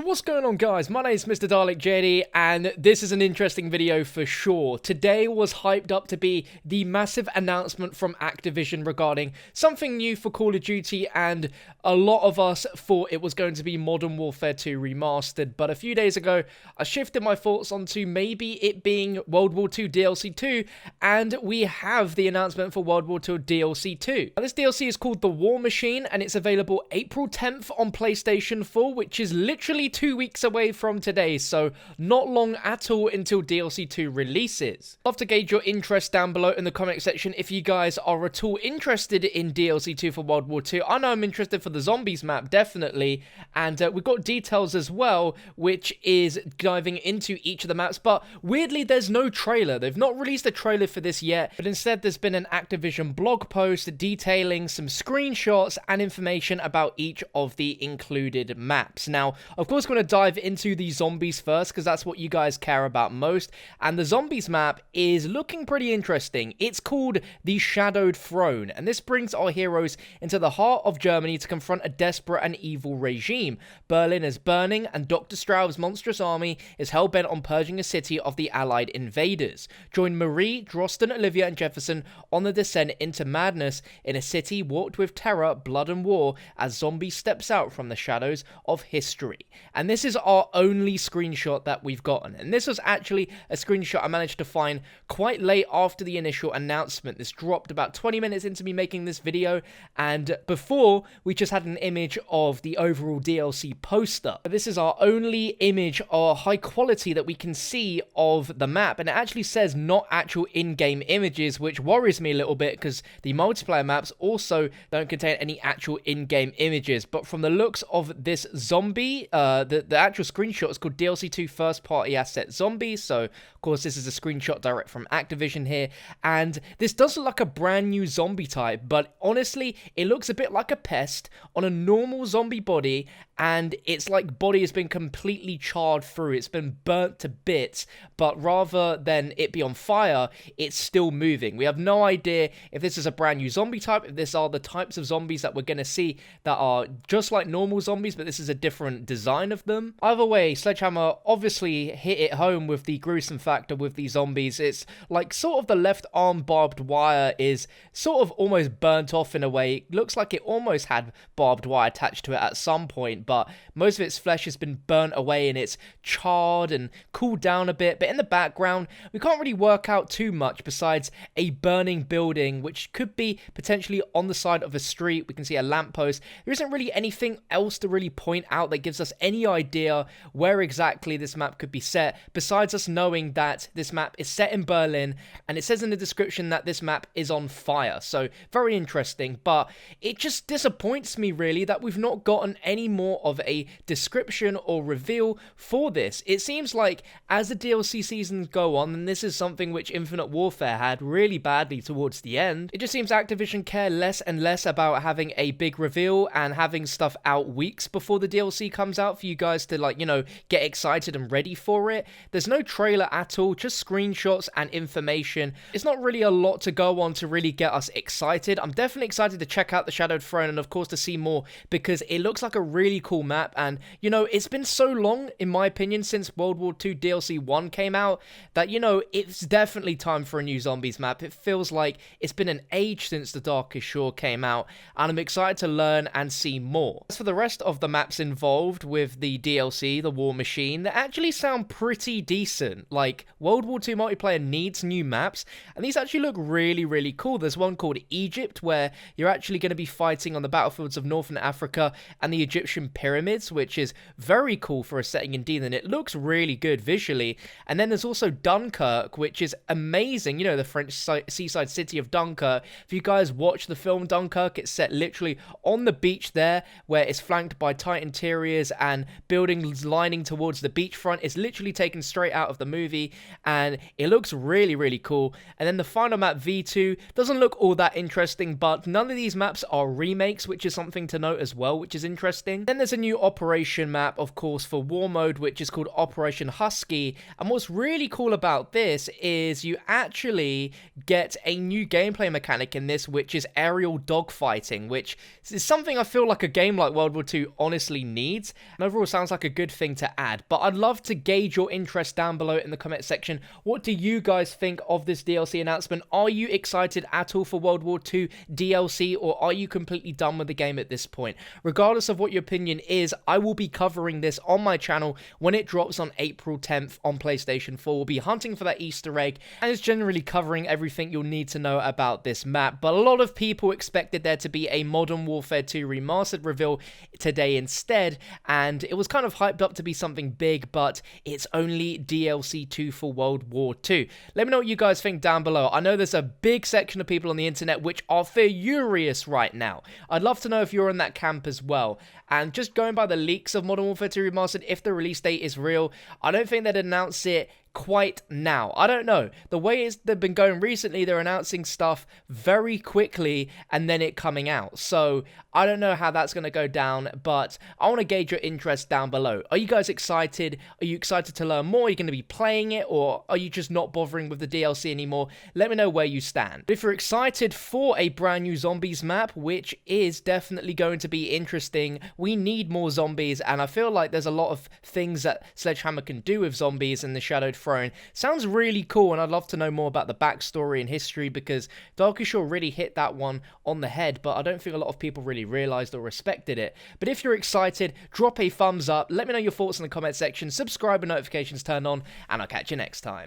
What's going on, guys? My name is MrDalekJD, and this is an interesting video for sure. Today was hyped up to be the massive announcement from Activision regarding something new for Call of Duty, and a lot of us thought it was going to be Modern Warfare 2 Remastered, but a few days ago, I shifted my thoughts onto maybe it being World War II DLC 2, and we have the announcement for World War II DLC 2. Now, this DLC is called The War Machine, and it's available April 10th on PlayStation 4, which is literally 2 weeks away from today, so not long at all until DLC 2 releases. I'd love to gauge your interest down below in the comment section if you guys are at all interested in DLC 2 for World War II. I know I'm interested for the Zombies map, definitely, and we've got details as well, which is diving into each of the maps, but weirdly there's no trailer. They've not released a trailer for this yet, but instead there's been an Activision blog post detailing some screenshots and information about each of the included maps. Now, of course, we're going to dive into the Zombies first, because that's what you guys care about most, and the Zombies map is looking pretty interesting. It's called the Shadowed Throne, and this brings our heroes into the heart of Germany to confront a desperate and evil regime. Berlin is burning, and Doktor Straub's monstrous army is hell-bent on purging a city of the allied invaders. Join Marie, Drostan, Olivia, and Jefferson on the descent into madness in a city warped with terror, blood, and war as Zombie steps out from the shadows of history. And this is our only screenshot that we've gotten, and this was actually a screenshot I managed to find quite late after the initial announcement. This dropped about 20 minutes into me making this video, and before we just had an image of the overall DLC poster. This is our only image or high quality that we can see of the map, and it actually says not actual in-game images, which worries me a little bit because the multiplayer maps also don't contain any actual in-game images. But from the looks of this zombie, the actual screenshot is called DLC 2 First Party Asset Zombies, so of course this is a screenshot direct from Activision here, and this does look like a brand new zombie type, but honestly it looks a bit like a pest on a normal zombie body, and its like body has been completely charred through. It's been burnt to bits, but rather than it be on fire, it's still moving. We have no idea if this is a brand new zombie type, if this are the types of zombies that we're going to see that are just like normal zombies, but this is a different design of them. Either way, Sledgehammer obviously hit it home with the gruesome factor with these zombies. It's like sort of the left arm barbed wire is sort of almost burnt off in a way. It looks like it almost had barbed wire attached to it at some point, but most of its flesh has been burnt away and it's charred and cooled down a bit. But in the background, we can't really work out too much besides a burning building, which could be potentially on the side of a street. We can see a lamppost. There isn't really anything else to really point out that gives us any idea where exactly this map could be set, besides us knowing that this map is set in Berlin, and it says in the description that this map is on fire. So very interesting, but it just disappoints me really that we've not gotten any more of a description or reveal for this. It seems like as the DLC seasons go on, and this is something which Infinite Warfare had really badly towards the end, it just seems Activision care less and less about having a big reveal and having stuff out weeks before the DLC comes out for you guys to, like, you know, get excited and ready for it. There's no trailer at all, just screenshots and information. It's not really a lot to go on to really get us excited. I'm definitely excited to check out the Shadowed Throne and of course to see more, because it looks like a really cool map, and you know, it's been so long in my opinion since World War II DLC 1 came out that, you know, it's definitely time for a new Zombies map. It feels like it's been an age since The Darkest Shore came out, and I'm excited to learn and see more. As for the rest of the maps involved with the DLC, The War Machine, they actually sound pretty decent. Like, World War II multiplayer needs new maps, and these actually look really, really cool. There's one called Egypt, where you're actually going to be fighting on the battlefields of Northern Africa and the Egyptian pyramids, which is very cool for a setting indeed, and it looks really good visually. And then there's also Dunkirk, which is amazing. You know, the French seaside city of Dunkirk. If you guys watch the film Dunkirk, it's set literally on the beach there, where it's flanked by tight interiors and buildings lining towards the beachfront. It's literally taken straight out of the movie, and it looks really, really cool. And then the final map, V2, doesn't look all that interesting, but none of these maps are remakes, which is something to note as well, which is interesting. Then there's a new operation map, of course, for War Mode, which is called Operation Husky, and what's really cool about this is you actually get a new gameplay mechanic in this, which is aerial dogfighting, which is something I feel like a game like World War II honestly needs. And overall sounds like a good thing to add, but I'd love to gauge your interest down below in the comment section. What do you guys think of this DLC announcement? Are you excited at all for World War II DLC, or are you completely done with the game at this point? Regardless of what your opinion is, I will be covering this on my channel when it drops on April 10th on PlayStation 4. We'll be hunting for that Easter egg, and it's generally covering everything you'll need to know about this map. But a lot of people expected there to be a Modern Warfare 2 remastered reveal today instead, and it was kind of hyped up to be something big, but it's only DLC 2 for World War II. Let me know what you guys think down below. I know there's a big section of people on the internet which are furious right now. I'd love to know if you're in that camp as well. And just going by the leaks of Modern Warfare 2 Remastered, if the release date is real, I don't think they'd announce it quite now. I don't know. The way they've been going recently, they're announcing stuff very quickly and then it coming out. So I don't know how that's going to go down, but I want to gauge your interest down below. Are you guys excited? Are you excited to learn more? Are you going to be playing it, or are you just not bothering with the DLC anymore? Let me know where you stand. If you're excited for a brand new Zombies map, which is definitely going to be interesting, we need more zombies, and I feel like there's a lot of things that Sledgehammer can do with zombies in the Shadowed Throne. Sounds really cool, and I'd love to know more about the backstory and history, because Doktor really hit that one on the head, but I don't think a lot of people really realized or respected it. But if you're excited, drop a thumbs up, let me know your thoughts in the comment section, subscribe and notifications turned on, and I'll catch you next time.